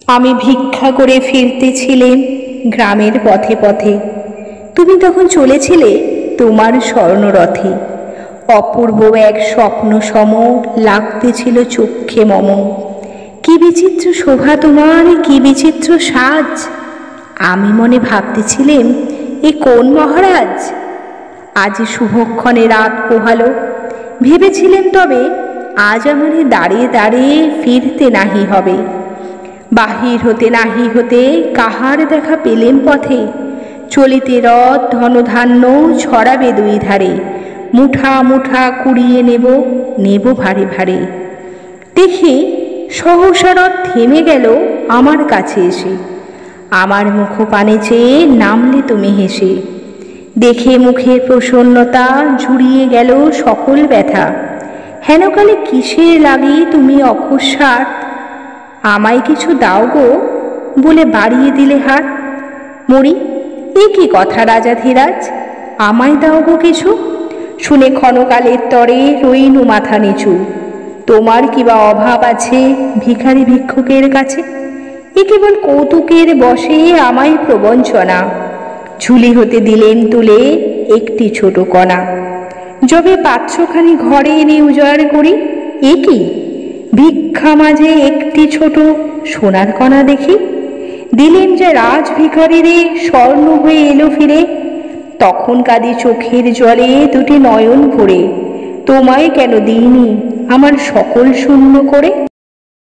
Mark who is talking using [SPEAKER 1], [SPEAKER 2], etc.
[SPEAKER 1] আমি ভিক্ষা করে ফিরতেছিলেম গ্রামের পথে পথে। তুমি তখন চলেছিলে তোমার স্বর্ণরথে। অপূর্ব এক স্বপ্ন সম লাগতেছিল চক্ষে মম। কি বিচিত্র শোভা তোমার, কি বিচিত্র সাজ। আমি মনে ভাবতেছিলেম, এ কোন মহারাজ। আজ শুভক্ষণে রাত পোহালো। ভেবেছিলেন তবে আজ আমারে দাঁড়িয়ে দাঁড়িয়ে ফিরতে নাহি হবে। বাহির হতে নাহি হতে কাহার দেখা পেলেম পথে। চলিতে রথ ধনধান্য ছড়াবে দুই ধারে। মুঠা মুঠা কুড়িয়ে নেব, নেব ভারে ভারে। দেখি সহসা রথ থেমে গেল আমার কাছে এসে। আমার মুখপানে চেয়ে নামলে তুমি হেসে। দেখে মুখের প্রসন্নতা জুড়িয়ে গেল সকল ব্যথা। হেনকালে কিসের লাগি তুমি অকস্মাৎ আমায় কিছু দাও গো বলে বাড়িয়ে দিলে হাত। মরি, এ কি কথা রাজাধিরাজ, আমায় দাও গো কিছু। শুনে ক্ষণকালের তরে রইনু মাথা নিচু। তোমার কিবা অভাব আছে ভিখারি ভিক্ষুকের কাছে। এ কেবল কৌতুকের বশে আমায় প্রবঞ্চনা। ঝুলি হতে দিলেন তুলে একটি ছোট কণা। যবে পাত্রখানি ঘরে এনে উজাড় করি, এ কি ভিক্ষা মাঝে একটি ছোট সোনার কণা দেখি। দিলেন যে রাজ ভিখারিরে স্বর্ণ হয়ে এলো ফিরে। তখন কাঁদি চোখের জলে দুটি নয়ন ভরে। তোমায় কেন দিইনি আমার সকল শূন্য করে।